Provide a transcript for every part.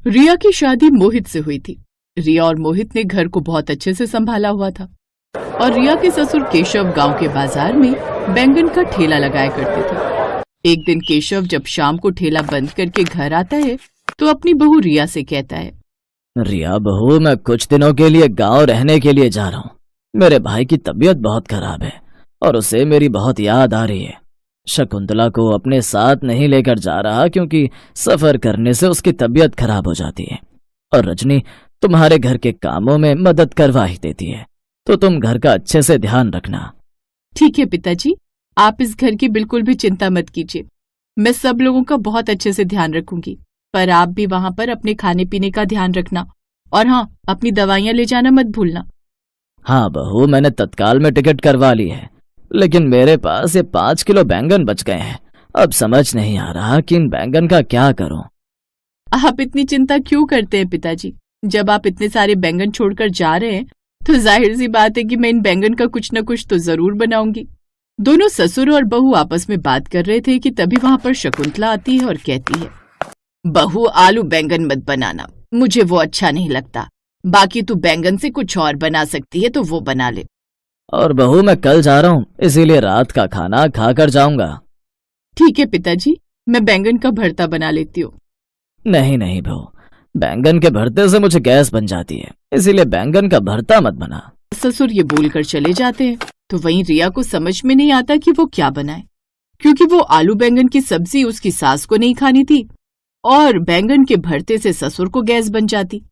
रिया की शादी मोहित से हुई थी। रिया और मोहित ने घर को बहुत अच्छे से संभाला हुआ था और रिया के ससुर केशव गांव के बाजार में बैंगन का ठेला लगाया करते थे। एक दिन केशव जब शाम को ठेला बंद करके घर आता है तो अपनी बहू रिया से कहता है, रिया बहू, मैं कुछ दिनों के लिए गांव रहने के लिए जा रहा हूँ। मेरे भाई की तबीयत बहुत खराब है और उसे मेरी बहुत याद आ रही है। शकुंतला को अपने साथ नहीं लेकर जा रहा क्योंकि सफर करने से उसकी तबीयत खराब हो जाती है और रजनी तुम्हारे घर के कामों में मदद करवा ही देती है, तो तुम घर का अच्छे से ध्यान रखना। ठीक है पिताजी, आप इस घर की बिल्कुल भी चिंता मत कीजिए। मैं सब लोगों का बहुत अच्छे से ध्यान रखूंगी, पर आप भी वहां पर अपने खाने पीने का ध्यान रखना और हाँ, अपनी दवाइयां ले जाना मत भूलना। हाँ बहू, मैंने तत्काल में टिकट करवा ली है, लेकिन मेरे पास ये 5 किलो बैंगन बच गए हैं। अब समझ नहीं आ रहा कि इन बैंगन का क्या करूं। आप इतनी चिंता क्यों करते हैं पिताजी? जब आप इतने सारे बैंगन छोड़कर जा रहे हैं तो जाहिर सी बात है कि मैं इन बैंगन का कुछ न कुछ तो जरूर बनाऊंगी। दोनों ससुर और बहू आपस में बात कर रहे थे कि तभी वहां पर शकुंतला आती है और कहती है, बहू, आलू बैंगन मत बनाना, मुझे वो अच्छा नहीं लगता। बाकी तू बैंगन से कुछ और बना सकती है तो वो बना ले। और बहू, मैं कल जा रहा हूँ, इसीलिए रात का खाना खाकर जाऊंगा। ठीक है पिताजी, मैं बैंगन का भरता बना लेती हूँ। नहीं नहीं बहू, बैंगन के भरते से मुझे गैस बन जाती है, इसीलिए बैंगन का भरता मत बना। ससुर ये बोलकर चले जाते हैं तो वहीं रिया को समझ में नहीं आता कि वो क्या बनाए, क्योंकि वो आलू बैंगन की सब्जी उसकी सास को नहीं खानी थी और बैंगन के भरते से ससुर को गैस बन जाती।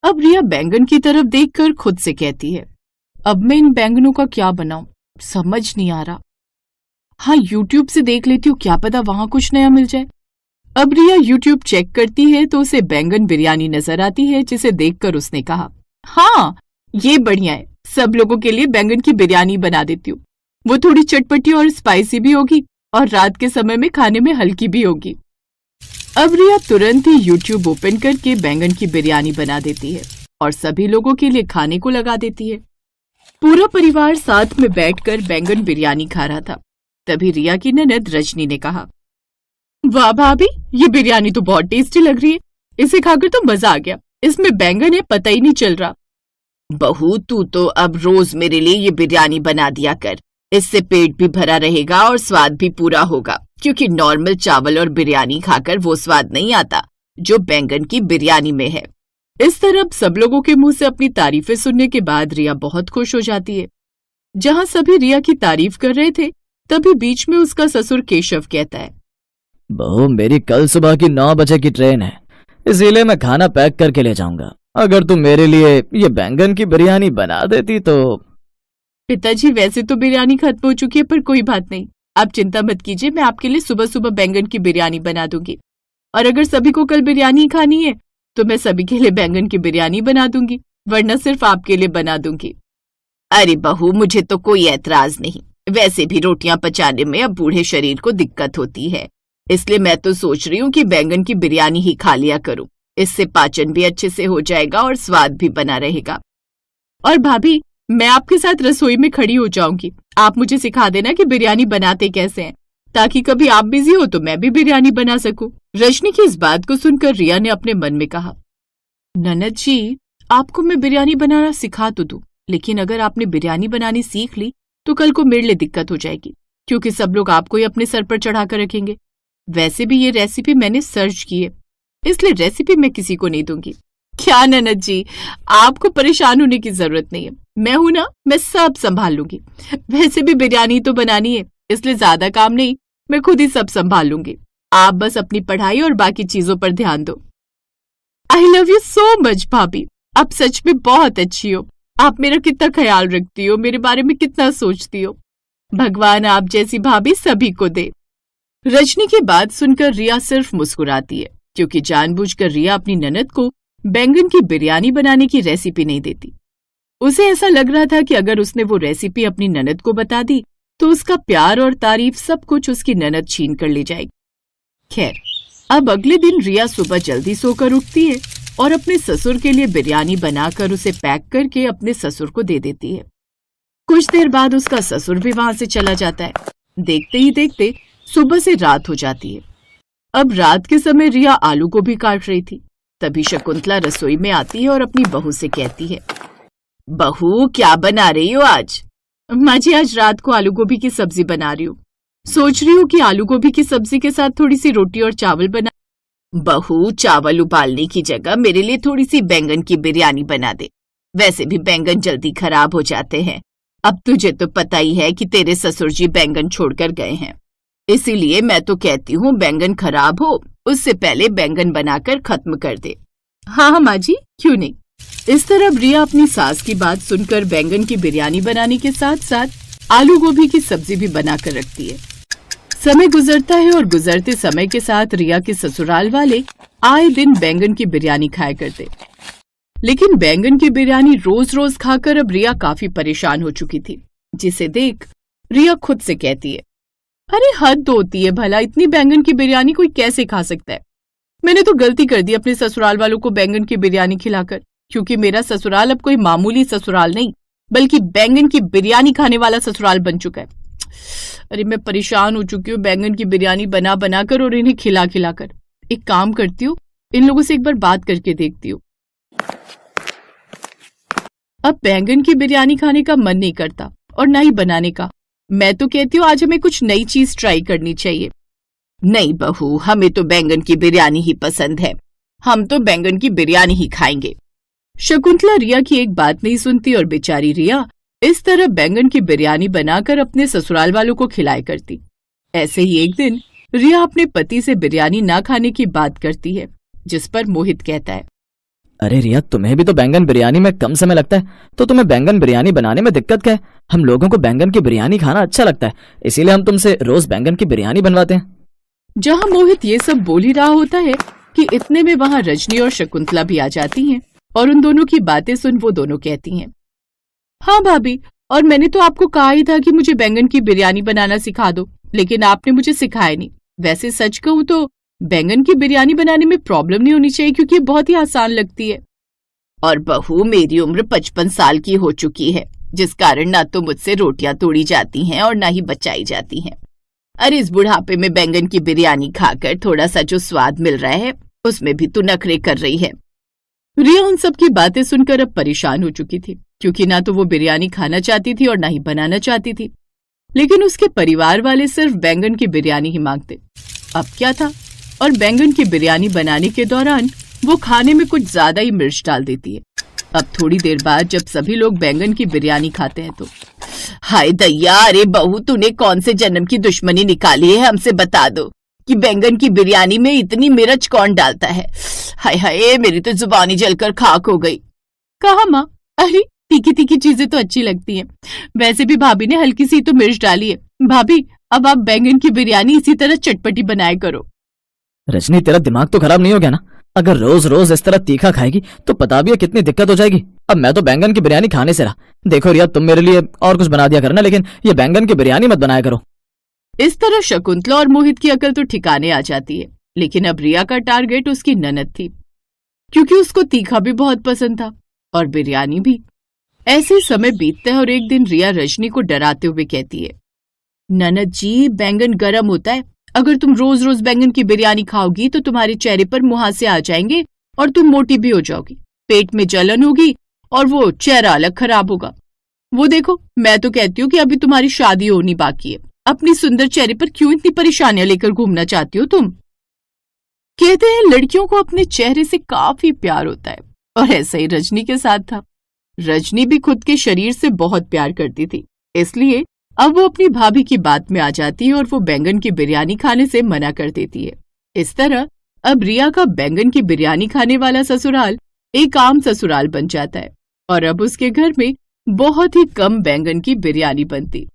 अब रिया बैंगन की तरफ देखकर खुद से कहती है, अब मैं इन बैंगनों का क्या बनाऊं, समझ नहीं आ रहा। हाँ, यूट्यूब से देख लेती हूँ, क्या पता वहां कुछ नया मिल जाए। अब रिया यूट्यूब चेक करती है तो उसे बैंगन बिरयानी नजर आती है, जिसे देखकर उसने कहा, हाँ ये बढ़िया है, सब लोगों के लिए बैंगन की बिरयानी बना देती हूँ। वो थोड़ी चटपटी और स्पाइसी भी होगी और रात के समय में खाने में हल्की भी होगी। अब रिया तुरंत ही यूट्यूब ओपन करके बैंगन की बिरयानी बना देती है और सभी लोगों के लिए खाने को लगा देती है। पूरा परिवार साथ में बैठकर बैंगन बिरयानी खा रहा था। तभी रिया की ननद रजनी ने कहा, वाह भाभी, ये बिरयानी तो बहुत टेस्टी लग रही है, इसे खाकर तो मजा आ गया। इसमें बैंगन है, पता ही नहीं चल रहा। बहू, तू तो अब रोज मेरे लिए ये बिरयानी बना दिया कर, इससे पेट भी भरा रहेगा और स्वाद भी पूरा होगा, क्योंकि नॉर्मल चावल और बिरयानी खाकर वो स्वाद नहीं आता जो बैंगन की बिरयानी में है। इस तरह सब लोगों के मुंह से अपनी तारीफें सुनने के बाद रिया बहुत खुश हो जाती है। जहां सभी रिया की तारीफ कर रहे थे तभी बीच में उसका ससुर केशव कहता है, बहू, मेरी कल सुबह की 9 बजे की ट्रेन है, इसीलिए मैं खाना पैक करके ले जाऊंगा। अगर तुम मेरे लिए ये बैंगन की बिरयानी बना देती तो। पिताजी, वैसे तो बिरयानी खत्म हो चुकी है, पर कोई बात नहीं, आप चिंता मत कीजिए, मैं आपके लिए सुबह सुबह बैंगन की बिरयानी बना दूंगी। और अगर सभी को कल बिरयानी खानी है तो मैं सभी के लिए बैंगन की बिरयानी बना दूंगी, वरना सिर्फ आपके लिए बना दूंगी। अरे बहू, मुझे तो कोई ऐतराज नहीं, वैसे भी रोटियां पचाने में अब बूढ़े शरीर को दिक्कत होती है, इसलिए मैं तो सोच रही हूँ कि बैंगन की बिरयानी ही खा लिया करूं। इससे पाचन भी अच्छे से हो जाएगा और स्वाद भी बना रहेगा। और भाभी, मैं आपके साथ रसोई में खड़ी हो जाऊंगी, आप मुझे सिखा देना कि बिरयानी बनाते कैसे हैं, ताकि कभी आप बिजी हो तो मैं भी बिरयानी बना सकूं। रजनी की इस बात को सुनकर रिया ने अपने मन में कहा, ननद जी, आपको मैं बिरयानी बनाना सिखा तो दूं, लेकिन अगर आपने बिरयानी बनानी सीख ली तो कल को मेरे लिए दिक्कत हो जाएगी, क्योंकि सब लोग आपको ही अपने सर पर चढ़ा कर रखेंगे। वैसे भी ये रेसिपी मैंने सर्च की है, इसलिए रेसिपी मैं किसी को नहीं दूंगी। क्या ननद जी, आपको परेशान होने की जरूरत नहीं है, मैं हूं ना, मैं सब संभाल लूंगी। वैसे भी बिरयानी तो बनानी है, इसलिए ज्यादा काम नहीं, मैं खुद ही सब संभाल लूंगी। आप बस अपनी पढ़ाई और बाकी चीजों पर ध्यान दो। I love you so much भाभी, आप सच में बहुत अच्छी हो। आप मेरा कितना ख्याल रखती हो, मेरे बारे में कितना सोचती हो। भगवान आप जैसी भाभी सभी को दे। रजनी की बात सुनकर रिया सिर्फ मुस्कुराती है, क्योंकि जानबूझकर रिया अपनी ननद को बैंगन की बिरयानी बनाने की रेसिपी नहीं देती। उसे ऐसा लग रहा था कि अगर उसने वो रेसिपी अपनी ननद को बता दी तो उसका प्यार और तारीफ सब कुछ उसकी ननद छीन कर ले जाएगी। खैर, अब अगले दिन रिया सुबह जल्दी सोकर उठती है और अपने ससुर के लिए बिरयानी बनाकर उसे पैक करके अपने ससुर को दे देती है। कुछ देर बाद उसका ससुर भी वहां से चला जाता है। देखते ही देखते सुबह से रात हो जाती है। अब रात के समय रिया आलू को भी काट रही थी तभी शकुंतला रसोई में आती है और अपनी बहू से कहती है, बहू क्या बना रही हो आज? माँ जी, आज रात को आलू गोभी की सब्जी बना रही हूँ। सोच रही हूँ कि आलू गोभी की सब्जी के साथ थोड़ी सी रोटी और चावल बना। बहू, चावल उबालने की जगह मेरे लिए थोड़ी सी बैंगन की बिरयानी बना दे। वैसे भी बैंगन जल्दी खराब हो जाते हैं। अब तुझे तो पता ही है कि तेरे ससुर जी बैंगन छोड़कर गए हैं, इसीलिए मैं तो कहती हूँ बैंगन खराब हो उससे पहले बैंगन बनाकर खत्म कर दे। हाँ माँ जी, क्यों नहीं। इस तरह रिया अपनी सास की बात सुनकर बैंगन की बिरयानी बनाने के साथ साथ आलू गोभी की सब्जी भी बनाकर रखती है। समय गुजरता है और गुजरते समय के साथ रिया के ससुराल वाले आए दिन बैंगन की बिरयानी खाया करते। लेकिन बैंगन की बिरयानी रोज रोज खाकर अब रिया काफी परेशान हो चुकी थी, जिसे देख रिया खुद से कहती है, अरे हद होती है भला, इतनी बैंगन की बिरयानी कोई कैसे खा सकता है। मैंने तो गलती कर दी अपने ससुराल वालों को बैंगन की बिरयानी खिलाकर, क्योंकि मेरा ससुराल अब कोई मामूली ससुराल नहीं बल्कि बैंगन की बिरयानी खाने वाला ससुराल बन चुका है। अरे मैं परेशान हो चुकी हूँ बैंगन की बिरयानी बना बनाकर और इन्हें खिला खिलाकर। एक काम करती हूँ, इन लोगों से एक बार बात करके देखती हूँ। अब बैंगन की बिरयानी खाने का मन नहीं करता और ना ही बनाने का। मैं तो कहती हूँ आज हमें कुछ नई चीज ट्राई करनी चाहिए। नहीं बहू, हमें तो बैंगन की बिरयानी ही पसंद है, हम तो बैंगन की बिरयानी ही खाएंगे। शकुंतला रिया की एक बात नहीं सुनती और बेचारी रिया इस तरह बैंगन की बिरयानी बनाकर अपने ससुराल वालों को खिलाया करती। ऐसे ही एक दिन रिया अपने पति से बिरयानी ना खाने की बात करती है, जिस पर मोहित कहता है, अरे रिया, तुम्हें भी तो बैंगन बिरयानी में कम समय लगता है, तो तुम्हें बैंगन बिरयानी बनाने में दिक्कत क्या है? हम लोगों को बैंगन की बिरयानी खाना अच्छा लगता है, इसीलिए हम तुमसे रोज बैंगन की बिरयानी बनवाते हैं। जहाँ मोहित ये सब बोल ही रहा होता है कि इतने में वहाँ रजनी और शकुंतला भी आ जाती हैं और उन दोनों की बातें सुन वो दोनों कहती हैं, हाँ भाभी, और मैंने तो आपको कहा ही था कि मुझे बैंगन की बिरयानी बनाना सिखा दो, लेकिन आपने मुझे सिखाया नहीं। वैसे सच कहूँ तो बैंगन की बिरयानी बनाने में प्रॉब्लम नहीं होनी चाहिए, क्योंकि ये बहुत ही आसान लगती है। और बहू, मेरी उम्र 55 साल की हो चुकी है, जिस कारण ना तो मुझसे रोटियां तोड़ी जाती हैं और ना ही बचाई जाती हैं। अरे इस बुढ़ापे में बैंगन की बिरयानी खाकर थोड़ा सा जो स्वाद मिल रहा है उसमें भी तू नखरे कर रही है। रिया उन सब की बातें सुनकर अब परेशान हो चुकी थी, क्योंकि ना तो वो बिरयानी खाना चाहती थी और ना ही बनाना चाहती थी। लेकिन उसके परिवार वाले सिर्फ बैंगन की बिरयानी ही मांगते। अब क्या था, और बैंगन की बिरयानी बनाने के दौरान वो खाने में कुछ ज्यादा ही मिर्च डाल देती है। अब थोड़ी देर बाद जब सभी लोग बैंगन की बिरयानी खाते हैं तो, हाय दैया, अरे बहू, तूने कौन से जन्म की दुश्मनी निकाली है? हमसे बता दो कि बैंगन की बिरयानी में इतनी मिर्च कौन डालता है? हाय हाय, मेरी तो जुबानी जलकर खाक हो गई। कहा माँ, अरे तीखी तीखी चीजें तो अच्छी लगती हैं, वैसे भी भाभी ने हल्की सी तो मिर्च डाली है। भाभी, अब आप बैंगन की बिरयानी इसी तरह चटपटी बनाया करो। रजनी, तेरा दिमाग तो खराब नहीं हो गया ना? अगर रोज रोज इस तरह तीखा खाएगी तो पता भी है कितनी दिक्कत हो जाएगी। अब मैं तो बैंगन की बिरयानी खाने से रहा। देखो रिया, तुम मेरे लिए और कुछ बना दिया करना, लेकिन ये बैंगन की बिरयानी मत बनाया करो। इस तरह शकुंतला और मोहित की अकल तो ठिकाने आ जाती है। लेकिन अब रिया का टारगेट उसकी ननद थी, क्योंकि उसको तीखा भी बहुत पसंद था और बिरयानी भी। ऐसे समय बीतता है और एक दिन रिया रजनी को डराते हुए कहती है, ननद जी, बैंगन गर्म होता है, अगर तुम रोज रोज बैंगन की बिरयानी खाओगी तो तुम्हारे चेहरे पर मुहासे आ जाएंगे और तुम मोटी भी हो जाओगी, पेट में जलन होगी और वो चेहरा अलग खराब होगा। वो देखो, मैं तो कहती हूँ कि अभी तुम्हारी शादी होनी बाकी है, अपनी सुंदर चेहरे पर क्यों इतनी परेशानियां लेकर घूमना चाहती हो तुम? कहते हैं लड़कियों को अपने चेहरे से काफी प्यार होता है, और ऐसा ही रजनी के साथ था। रजनी भी खुद के शरीर से बहुत प्यार करती थी, इसलिए अब वो अपनी भाभी की बात में आ जाती है और वो बैंगन की बिरयानी खाने से मना कर देती है। इस तरह अब रिया का बैंगन की बिरयानी खाने वाला ससुराल एक आम ससुराल बन जाता है और अब उसके घर में बहुत ही कम बैंगन की बिरयानी बनती।